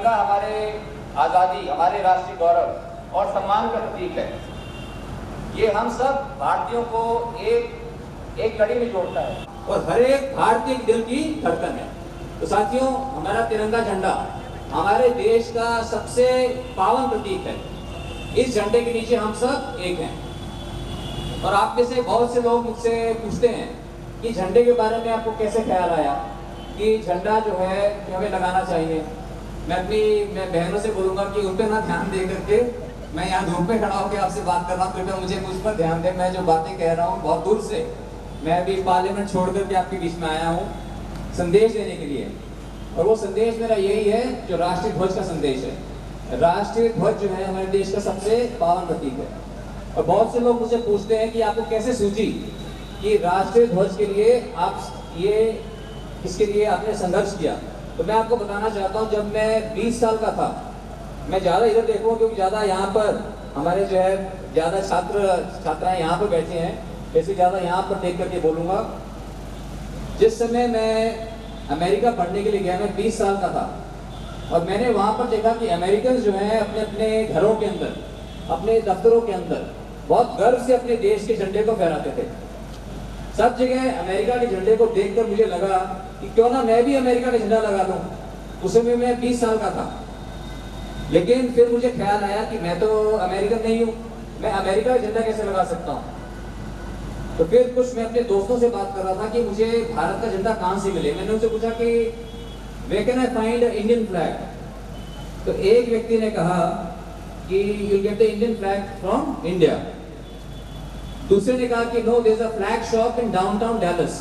तिरंगा हमारे आज़ादी, हमारे राष्ट्रीय गौरव और सम्मान का प्रतीक है। ये हम सब भारतीयों को एक कड़ी में जोड़ता है और हर एक भारतीय दिल की धड़कन है। तो साथियों, हमारा तिरंगा झंडा हमारे देश का सबसे पावन प्रतीक है। इस झंडे के नीचे हम सब एक हैं। और आप में से बहुत से लोग मुझसे पूछते हैं कि झंडे के बारे में आपको कैसे ख्याल आया कि झंडा जो है कि हमें लगाना चाहिए। मैं बहनों से बोलूँगा कि उन पर ना ध्यान दे करके, मैं यहाँ धूप में खड़ा होकर आपसे बात कर रहा हूँ, कृपया मुझ पर ध्यान दें। मैं जो बातें कह रहा हूँ बहुत दूर से, मैं अभी पार्लियामेंट छोड़ करके आपके बीच में आया हूँ संदेश देने के लिए। और वो संदेश मेरा यही है जो राष्ट्रीय ध्वज का संदेश है। राष्ट्रीय ध्वज जो है हमारे देश का सबसे पावन प्रतीक है। और बहुत से लोग मुझसे पूछते हैं कि आपको कैसे सूझी कि राष्ट्रीय ध्वज के लिए इसके लिए आपने संघर्ष किया। तो मैं आपको बताना चाहता हूँ, जब मैं 20 साल का था, मैं ज़्यादा इधर देखूँगा क्योंकि ज़्यादा यहाँ पर हमारे जो है ज़्यादा छात्राएँ यहाँ पर बैठे हैं, ऐसे ज़्यादा यहाँ पर देख करके बोलूँगा। जिस समय मैं अमेरिका पढ़ने के लिए गया, मैं 20 साल का था और मैंने वहाँ पर देखा कि अमेरिकन जो हैं अपने अपने घरों के अंदर, अपने दफ्तरों के अंदर बहुत गर्व से अपने देश के झंडे को फहराते थे। सब जगह अमेरिका के झंडे को देखकर मुझे लगा कि क्यों ना मैं भी अमेरिका का झंडा लगा लूं। उस समय मैं 20 साल का था, लेकिन फिर मुझे ख्याल आया कि मैं तो अमेरिकन नहीं हूँ, मैं अमेरिका का झंडा कैसे लगा सकता हूँ। तो फिर कुछ मैं अपने दोस्तों से बात कर रहा था कि मुझे भारत का झंडा कहाँ से मिले। मैंने उनसे पूछा कि where can I find Indian flag. तो एक व्यक्ति ने कहा कि you get the Indian flag from India. दूसरे ने कहा कि no, there is a flag shop in downtown Dallas.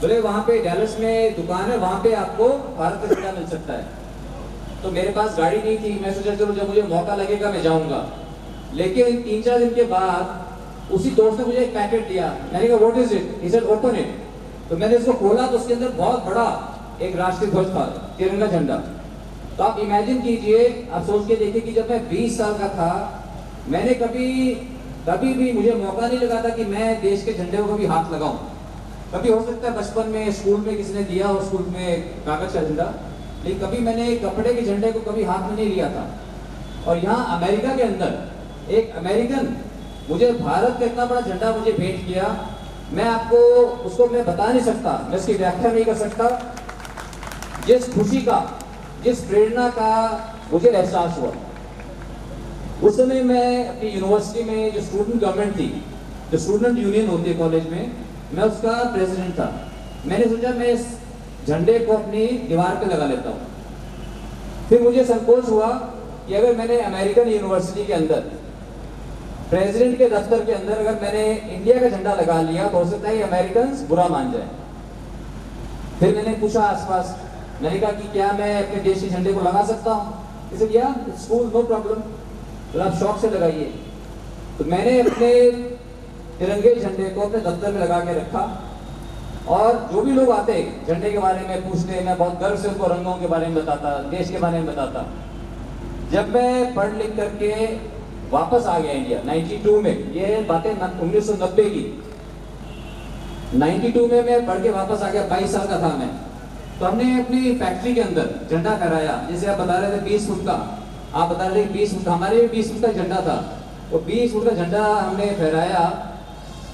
बोले वहाँ पे डैलस में दुकान है, वहाँ पे आपको भारत का झंडा मिल सकता है। तो मेरे पास गाड़ी नहीं थी, मैं सोचा चलो जब मुझे मौका लगेगा मैं जाऊँगा। लेकिन 3-4 दिन के बाद उसी दोस्त ने मुझे एक पैकेट दिया। मैंने कहा what is it? He said open it. तो मैंने इसको खोला तो उसके अंदर बहुत बड़ा एक राष्ट्रीय ध्वज था, तिरंगा झंडा। तो आप इमेजिन कीजिए, आप सोच के देखिए कि जब मैं 20 साल का था, मैंने कभी भी मुझे मौका नहीं लगा था कि मैं देश के झंडे को कभी हाथ लगाऊं। कभी हो सकता है बचपन में स्कूल में किसी ने दिया हो, स्कूल में कागज का झंडा, लेकिन कभी मैंने कपड़े के झंडे को कभी हाथ में नहीं लिया था। और यहाँ अमेरिका के अंदर एक अमेरिकन मुझे भारत का इतना बड़ा झंडा मुझे भेंट किया, मैं आपको उसको मैं बता नहीं सकता, मैं उसकी व्याख्या नहीं कर सकता। जिस खुशी का, जिस प्रेरणा का मुझे एहसास हुआ उस समय मैं अपनी यूनिवर्सिटी में जो स्टूडेंट गवर्नमेंट थी, जो स्टूडेंट यूनियन होती है कॉलेज में, मैं उसका प्रेसिडेंट था। मैंने सोचा मैं इस झंडे को अपनी दीवार पे लगा लेता हूँ। फिर मुझे संकोच हुआ कि अगर मैंने अमेरिकन यूनिवर्सिटी के अंदर प्रेसिडेंट के दफ्तर के अंदर अगर मैंने इंडिया का झंडा लगा लिया तो हो सकता है अमेरिकन बुरा मान जाए। फिर मैंने पूछा आसपास, मैंने कहा कि क्या मैं अपने देश के झंडे को लगा सकता हूँ? इसे किया स्कूल, नो प्रॉब्लम, तो आप शौक से लगाइए। तो मैंने अपने तिरंगे झंडे को अपने दफ्तर में लगा के रखा और जो भी लोग आते झंडे के बारे में पूछते, मैं बहुत गर्व से उनको रंगों के बारे में बताता, देश के बारे में बताता। जब मैं पढ़ लिख करके वापस आ गया इंडिया 92 में, ये बातें 1990 की, 92 में मैं पढ़ के वापस आ गया, 22 साल का था मैं। तो हमने अपनी फैक्ट्री के अंदर झंडा फहराया। जैसे आप बता रहे थे 20 फुट का, आप बता रहे थे 20 फुट, हमारे भी 20 फुट का झंडा था। वो 20 फुट का झंडा हमने फहराया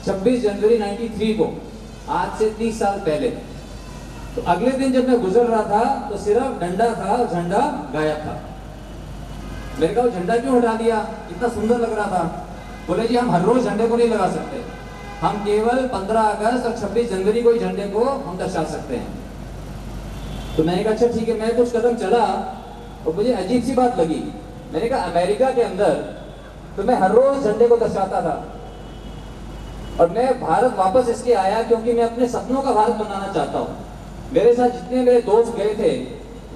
26 जनवरी 93 को, आज से 30 साल पहले। तो अगले दिन जब मैं गुजर रहा था तो सिर्फ डंडा था, झंडा गायब था। मैंने कहा झंडा क्यों हटा दिया, इतना सुंदर लग रहा था। बोले जी हम हर रोज झंडे को नहीं लगा सकते, हम केवल 15 अगस्त और 26 जनवरी को ही झंडे को हम दर्शा सकते हैं। तो मैंने कहा अच्छा ठीक है। मैं कुछ कदम चला और मुझे अजीब सी बात लगी। मैंने कहा अमेरिका के अंदर तो मैं हर रोज झंडे को दर्शाता था और मैं भारत वापस इसलिए आया क्योंकि मैं अपने सपनों का भारत बनाना चाहता हूँ। मेरे साथ जितने मेरे दोस्त गए थे,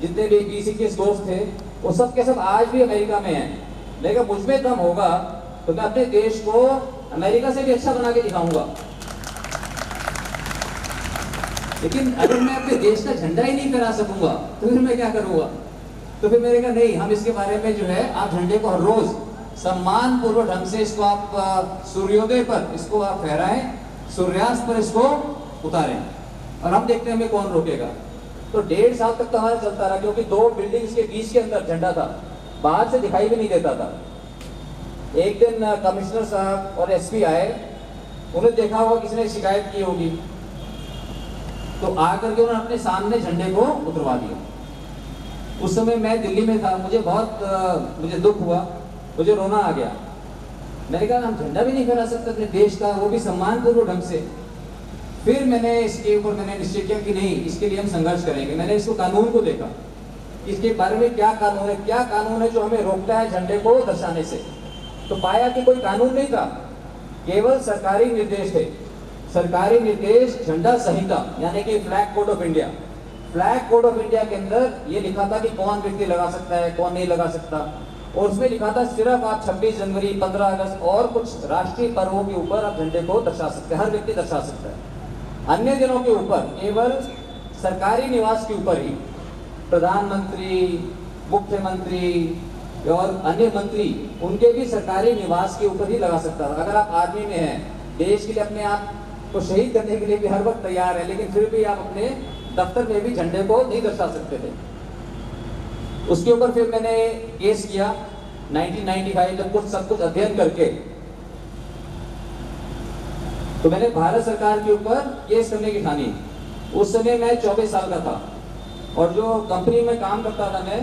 जितने भी 20-21 दोस्त थे, वो सब के सब आज भी अमेरिका में हैं। लेकिन मुझ में दम होगा तो मैं अपने देश को अमेरिका से भी अच्छा बना के दिखाऊंगा। लेकिन अगर मैं अपने देश का झंडा ही नहीं फहरा सकूंगा तो फिर मैं क्या करूंगा? तो फिर मैंने कहा नहीं, हम इसके बारे में जो है आप झंडे को हर रोज सम्मान पूर्वक ढंग से इसको आप सूर्योदय पर इसको आप फहराएं, सूर्यास्त पर इसको उतारें और हम देखते हैं हमें कौन रोकेगा। तो 1.5 साल तक तो हमारा चलता रहा, क्योंकि 2 बिल्डिंग्स के बीच के अंदर झंडा था, बाहर से दिखाई भी नहीं देता था। एक दिन कमिश्नर साहब और एसपी आए, उन्हें देखा होगा किसी ने शिकायत की होगी, तो आकर के उन्होंने अपने सामने झंडे को उतरवा दिया। उस समय मैं दिल्ली में था, मुझे बहुत मुझे दुख हुआ, मुझे रोना आ गया। मैंने कहा हम झंडा भी नहीं फहरा सकते अपने देश का, वो भी सम्मानपूर्वक ढंग से। फिर मैंने इसके ऊपर निश्चय किया कि नहीं, इसके लिए हम संघर्ष करेंगे। मैंने इसको कानून को देखा, इसके बारे में क्या कानून है जो हमें रोकता है झंडे को दर्शाने से। तो पाया कि कोई कानून नहीं था, केवल सरकारी निर्देश थे। सरकारी निर्देश झंडा संहिता यानी कि flag code of India. Flag code of India के अंदर ये लिखा था कि कौन व्यक्ति लगा सकता है, कौन नहीं लगा सकता, और उसमें लिखा था सिर्फ आप 26 जनवरी, 15 अगस्त और कुछ राष्ट्रीय पर्वों के ऊपर आप झंडे को दर्शा सकते हैं, हर व्यक्ति दर्शा सकता है। अन्य दिनों के ऊपर केवल सरकारी निवास के ऊपर ही प्रधानमंत्री, मुख्यमंत्री और अन्य मंत्री उनके भी सरकारी निवास के ऊपर ही लगा सकता था। अगर आप आर्मी में हैं, देश के लिए अपने आप को शहीद करने के लिए भी हर वक्त तैयार है, लेकिन फिर भी आप अपने दफ्तर में भी झंडे को नहीं दर्शा सकते थे। उसके ऊपर फिर मैंने केस किया 1995 जब सब कुछ अध्ययन करके, तो मैंने भारत सरकार के ऊपर केस करने की ठानी। उस समय मैं 24 साल का था और जो कंपनी में काम करता था मैं,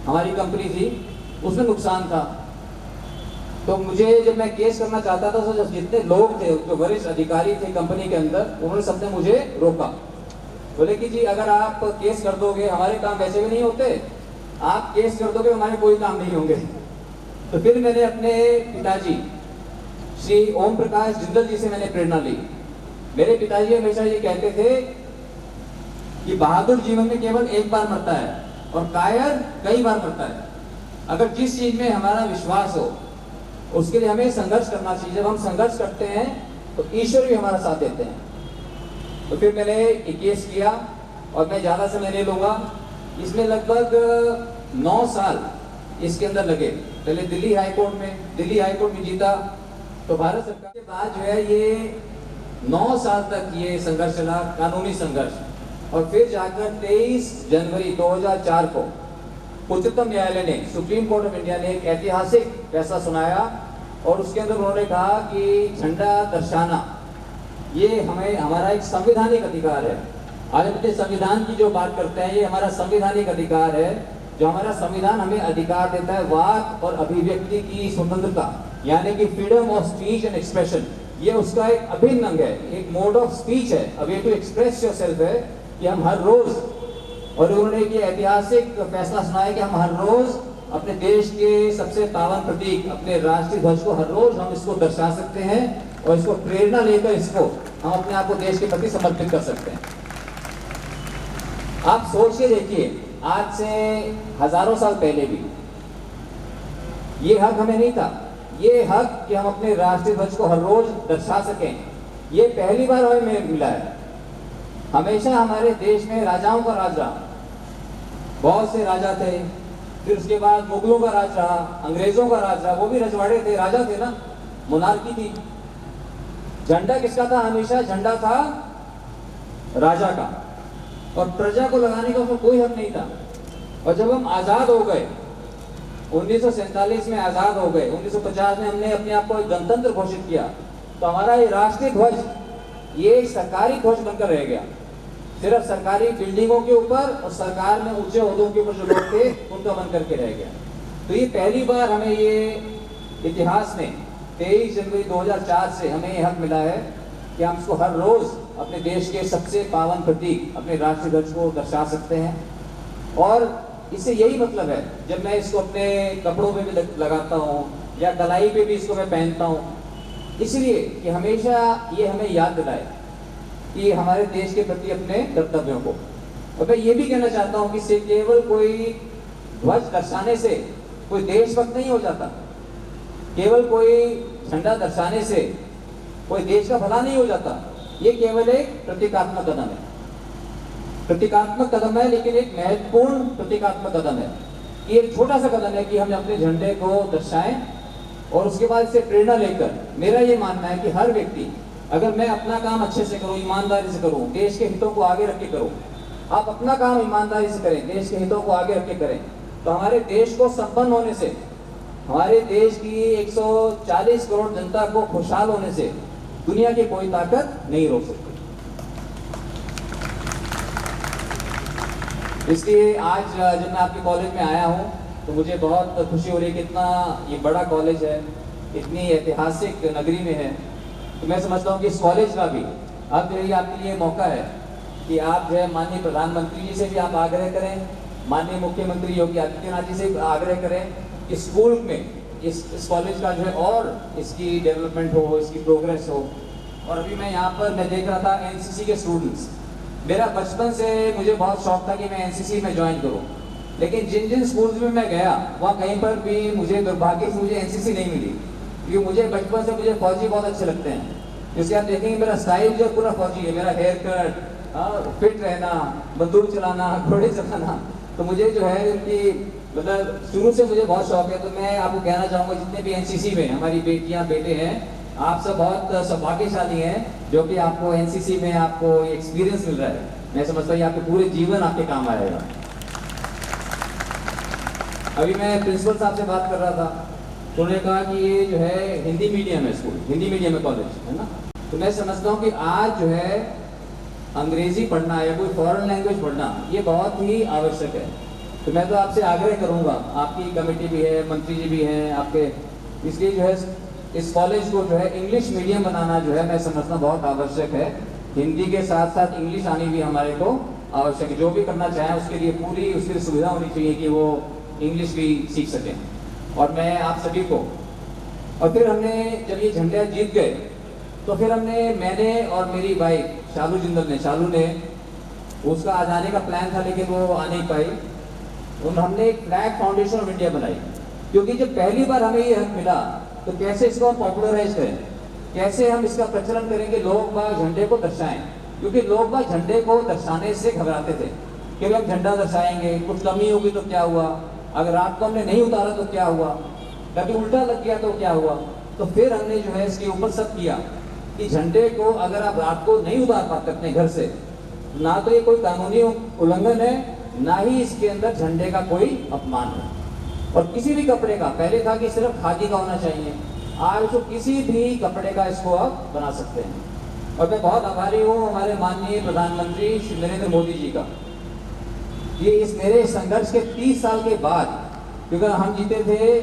हमारी कंपनी थी, उसमें नुकसान था। तो मुझे जब मैं केस करना चाहता था तो जितने लोग थे, जो वरिष्ठ अधिकारी थे कंपनी के अंदर, उन्होंने सबने मुझे रोका। बोले कि जी अगर आप केस कर दोगे, हमारे काम वैसे भी नहीं होते, आप केस कर दोगे हमारे कोई काम नहीं होंगे। तो फिर मैंने अपने पिताजी श्री ओम प्रकाश जिंदल जी से मैंने प्रेरणा ली। मेरे पिताजी हमेशा ये कहते थे कि बहादुर जीवन में केवल एक बार मरता है और कायर कई बार मरता है। अगर जिस चीज में हमारा विश्वास हो उसके लिए हमें संघर्ष करना चाहिए। जब हम संघर्ष करते हैं तो ईश्वर भी हमारा साथ देते हैं। तो फिर मैंने एक केस किया और मैं ज़्यादा समय नहीं लूँगा, इसमें लगभग 9 साल इसके अंदर लगे। पहले दिल्ली हाई कोर्ट में जीता, तो भारत सरकार के बाद जो है ये 9 साल तक ये संघर्ष चला, कानूनी संघर्ष। और फिर जाकर 23 जनवरी 2004 को उच्चतम न्यायालय ने, सुप्रीम कोर्ट ऑफ इंडिया ने एक ऐतिहासिक फैसला सुनाया और उसके अंदर उन्होंने कहा कि झंडा दर्शाना ये हमारा एक संवैधानिक अधिकार है। आज अपने संविधान की जो बात करते हैं, ये हमारा संवैधानिक अधिकार है, जो हमारा संविधान हमें अधिकार देता है वाक और अभिव्यक्ति की स्वतंत्रता, यानी कि freedom of speech and expression. ये उसका एक अभिन्न अंग है, एक मोड ऑफ स्पीच है, अ वे टू एक्सप्रेस योरसेल्फ है कि हम हर रोज, और उन्होंने ये ऐतिहासिक फैसला सुनाया कि हम हर रोज अपने देश के सबसे पावन प्रतीक, अपने राष्ट्रीय ध्वज को हर रोज हम इसको दर्शा सकते हैं और इसको प्रेरणा लेकर इसको हम अपने आप को देश के प्रति समर्पित कर सकते हैं। आप सोच के देखिए, आज से हजारों साल पहले भी ये हक हमें नहीं था। ये हक कि हम अपने राष्ट्रीय ध्वज को हर रोज दर्शा सकें, ये पहली बार हमें मिला है। हमेशा हमारे देश में राजाओं का राज रहा, बहुत से राजा थे, फिर उसके बाद मुगलों का राज रहा, अंग्रेजों का राज रहा, वो भी रजवाड़े थे, राजा थे ना, मोनार्की थी। झंडा किसका था? हमेशा झंडा था राजा का, और प्रजा को लगाने का उसमें कोई हक नहीं था। और जब हम आजाद हो गए, 1947 में आजाद हो गए, 1950 में हमने अपने आप को एक गणतंत्र घोषित किया, तो हमारा ये राष्ट्रीय ध्वज ये सरकारी ध्वज बनकर रह गया। सिर्फ सरकारी बिल्डिंगों के ऊपर और सरकार में ऊंचे ओहदों के ऊपर जो लोग थे उनका बन करके रह गया। तो ये पहली बार हमें ये इतिहास में 23 जनवरी 2004 से हमें ये हक मिला है कि हम इसको हर रोज अपने देश के सबसे पावन प्रतीक, अपने राष्ट्रीय ध्वज को दर्शा सकते हैं। और इससे यही मतलब है, जब मैं इसको अपने कपड़ों पे भी लगाता हूँ या कलाई पे भी इसको मैं पहनता हूँ, इसलिए कि हमेशा ये हमें याद दिलाए कि हमारे देश के प्रति अपने कर्तव्यों को। और मैं ये भी कहना चाहता हूँ कि इससे केवल कोई ध्वज दर्शाने से कोई देशभक्त नहीं हो जाता, केवल कोई झंडा दर्शाने से कोई देश का भला नहीं हो जाता। ये केवल एक प्रतीकात्मक कदम है, प्रतीकात्मक कदम है, लेकिन एक महत्वपूर्ण प्रतीकात्मक कदम है। ये एक छोटा सा कदम है कि हम अपने झंडे को दर्शाएं और उसके बाद इससे प्रेरणा लेकर मेरा ये मानना है कि हर व्यक्ति, अगर मैं अपना काम अच्छे से करूं, ईमानदारी से करूं, देश के हितों को आगे रख के करूं, आप अपना काम ईमानदारी से करें, देश के हितों को आगे रख के करें, तो हमारे देश को संपन्न होने से, हमारे देश की 140 करोड़ जनता को खुशहाल होने से दुनिया की कोई ताकत नहीं रोक सकती। इसलिए आज जब मैं आपके कॉलेज में आया हूँ तो मुझे बहुत खुशी हो रही है कि इतना ये बड़ा कॉलेज है, इतनी ऐतिहासिक नगरी में है। तो मैं समझता हूँ कि इस कॉलेज का भी अब जो ये आपके लिए मौका है कि आप जो है माननीय प्रधानमंत्री जी से भी आप आग्रह करें, माननीय मुख्यमंत्री योगी आदित्यनाथ जी से आग्रह करें कि स्कूल में इस कॉलेज का जो है और इसकी डेवलपमेंट हो, इसकी प्रोग्रेस हो। और अभी मैं यहाँ पर मैं देख रहा था एनसीसी के स्टूडेंट्स, मेरा बचपन से मुझे बहुत शौक था कि मैं एनसीसी में ज्वाइन करूँ, लेकिन जिन जिन स्कूल्स में मैं गया वहाँ कहीं पर भी मुझे दुर्भाग्य से मुझे एनसीसी नहीं मिली, क्योंकि मुझे बचपन से मुझे फौजी बहुत अच्छे लगते हैं। जैसे आप देखेंगे मेरा स्टाइल जो पूरा फौजी है, मेरा हेयर कट, फिट रहना, बंदूक चलाना, घोड़े चलाना, तो मुझे जो है उनकी मतलब शुरू से मुझे बहुत शौक है। तो मैं आपको कहना चाहूँगा जितने भी एनसीसी में हमारी बेटियाँ बेटे हैं, आप सब बहुत सौभाग्यशाली हैं जो कि आपको एनसीसी में आपको एक्सपीरियंस मिल रहा है। मैं समझता हूँ आपके पूरे जीवन आपके काम आएगा। अभी मैं प्रिंसिपल साहब से बात कर रहा था, तो उन्होंने कहा कि ये जो है हिंदी मीडियम है स्कूल, हिंदी मीडियम है कॉलेज, है ना। तो मैं समझता हूँ कि आज जो है अंग्रेजी पढ़ना या कोई फॉरेन लैंग्वेज पढ़ना ये बहुत ही आवश्यक है। तो मैं तो आपसे आग्रह करूँगा, आपकी कमेटी भी है, मंत्री जी भी हैं आपके, इसलिए जो है इस कॉलेज को जो है इंग्लिश मीडियम बनाना जो है मैं समझता बहुत आवश्यक है। हिंदी के साथ साथ इंग्लिश आनी भी हमारे को आवश्यक है। जो भी करना चाहें उसके लिए पूरी उसकी सुविधा होनी चाहिए कि वो इंग्लिश भी सीख सकें। और मैं आप सभी को, और फिर हमने जब ये झंडा जीत गए तो फिर मैंने और मेरी वाइफ शालू जिंदल ने, शालू ने उसका आ जाने का प्लान था लेकिन वो आ नहीं पाई। हमने एक फ्लैग फाउंडेशन ऑफ इंडिया बनाई, क्योंकि जब पहली बार हमें ये हक मिला तो कैसे इसको हम पॉपुलराइज करें, कैसे हम इसका प्रचलन करेंगे, लोग बाग झंडे को दर्शाएं। क्योंकि लोग बाग झंडे को दर्शाने से घबराते थे कि हम झंडा दर्शाएंगे, कुछ कमी होगी तो क्या हुआ, अगर रात को हमने नहीं उतारा तो क्या हुआ, कभी उल्टा लग गया तो क्या हुआ। तो फिर हमने जो है इसके ऊपर सब किया कि झंडे को अगर आप रात को नहीं उतार पाते अपने घर से, ना तो ये कोई कानूनी उल्लंघन है, ना ही इसके अंदर झंडे का कोई अपमान है। और किसी भी कपड़े का, पहले था कि सिर्फ खादी का होना चाहिए, आज तो किसी भी कपड़े का इसको आप बना सकते हैं। और मैं बहुत आभारी हूँ हमारे माननीय प्रधानमंत्री श्री नरेंद्र मोदी जी का, ये इस मेरे संघर्ष के 30 साल के बाद, क्योंकि हम जीते थे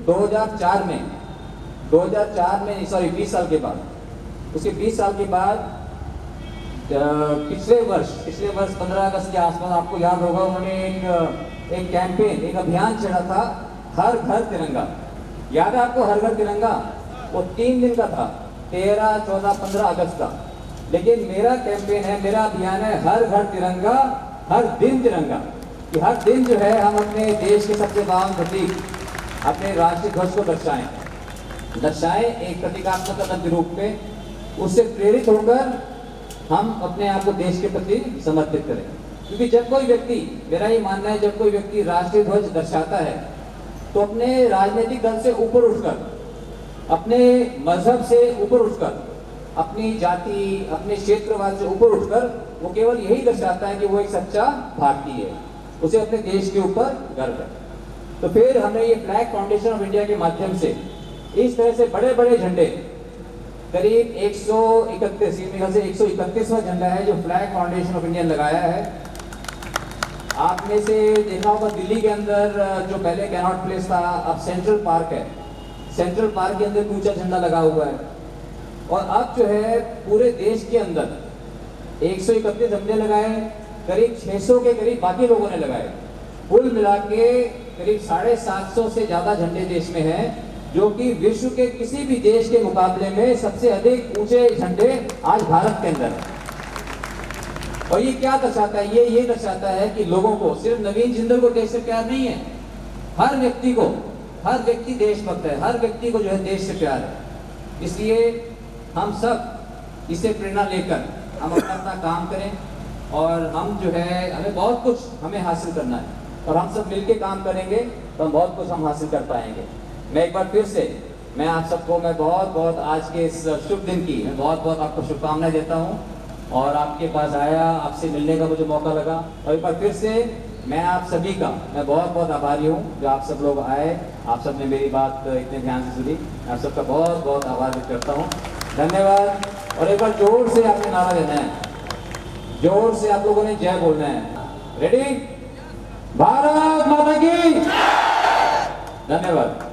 2004 में, 20 साल के बाद, उसके 20 साल के बाद पिछले वर्ष 15 अगस्त के आसपास आपको याद होगा उन्होंने एक कैंपेन, एक अभियान चला था, हर घर तिरंगा। याद है आपको हर घर तिरंगा? वो 3 दिन का था, 13, 14, 15 अगस्त का। लेकिन मेरा कैंपेन है, मेरा अभियान है हर घर तिरंगा, हर दिन तिरंगा। कि हर दिन जो है हम अपने देश के सबसे पावन प्रतीक अपने राष्ट्रीय ध्वज को दर्शाएं एक प्रतीकात्मक कदम के रूप में। उससे प्रेरित होकर हम अपने आप को देश के प्रति समर्पित करें। क्योंकि जब कोई व्यक्ति, मेरा ये मानना है, जब कोई व्यक्ति राष्ट्रीय ध्वज दर्शाता है तो अपने राजनीतिक दल से ऊपर उठकर, अपने मजहब से ऊपर उठकर, अपनी जाति, अपने क्षेत्रवाद से ऊपर उठकर वो केवल यही दर्शाता है कि वो एक सच्चा भारतीय है, उसे अपने देश के ऊपर गर्व है। तो फिर हमने ये फ्लैग फाउंडेशन ऑफ इंडिया के माध्यम से इस तरह से बड़े बड़े झंडे, करीब 131वां झंडा है जो फ्लैग फाउंडेशन ऑफ इंडिया लगाया है। आपने से देखा होगा दिल्ली के अंदर जो पहले कैनॉट प्लेस था, अब सेंट्रल पार्क है, सेंट्रल पार्क के अंदर ऊंचा झंडा लगा हुआ है। और अब जो है पूरे देश के अंदर 131 झंडे लगाए, करीब 600 के करीब बाकी लोगों ने लगाए, कुल मिला के करीब 750 से ज्यादा झंडे देश में हैं, जो कि विश्व के किसी भी देश के मुकाबले में सबसे अधिक ऊंचे झंडे आज भारत के अंदर है। और ये क्या दर्शाता है? ये दर्शाता है कि लोगों को, सिर्फ नवीन जिंदल को देश से प्यार नहीं है, हर व्यक्ति को, हर व्यक्ति देशभक्त है, हर व्यक्ति को जो है देश से प्यार है। इसलिए हम सब इसे प्रेरणा लेकर हम अपना काम करें, और हम जो है हमें बहुत कुछ हमें हासिल करना है, और हम सब मिलके काम करेंगे तो हम बहुत कुछ हम हासिल कर पाएंगे। मैं एक बार फिर से मैं आप सबको, मैं बहुत बहुत आज के इस शुभ दिन की मैं बहुत बहुत आपको शुभकामनाएं देता हूँ। और आपके पास आया, आपसे मिलने का मुझे मौका लगा। और एक बार फिर से मैं आप सभी का मैं बहुत बहुत आभारी हूँ जो आप सब लोग आए, आप सब ने मेरी बात इतने ध्यान से सुनी। मैं आप सबका बहुत बहुत आभार व्यक्त करता हूँ। धन्यवाद। और एक बार जोर से आपने नारा देना है, जोर से आप लोगों ने जय बोलना है। रेडी? भारत माता की धन्यवाद।